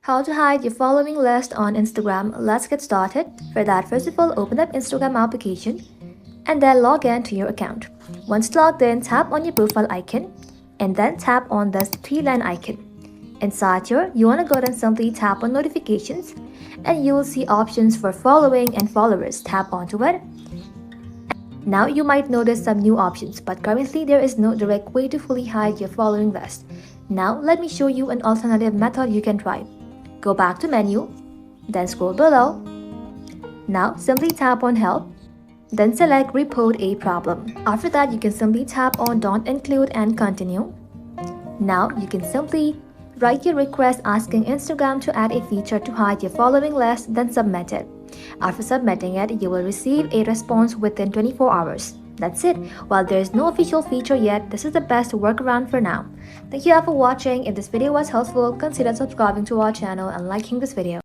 How to hide your following list on Instagram. Let's get started. For that, first of all, open up Instagram application and then log in to your account. Once logged in, tap on your profile icon and then tap on this three-line icon. Inside here, you want to go ahead and simply tap on notifications and you will see options for following and followers. Tap onto it. Now you might notice some new options, but currently there is no direct way to fully hide your following list. Now let me show you an alternative method you can try. Go back to menu, then scroll below. Now simply tap on help, then select report a problem. After that, you can simply tap on don't include and continue. Now you can simply write your request asking Instagram to add a feature to hide your following list, then submit it. After submitting it, you will receive a response within 24 hours. That's it. While there is no official feature yet, this is the best workaround for now. Thank you all for watching. If this video was helpful, consider subscribing to our channel and liking this video.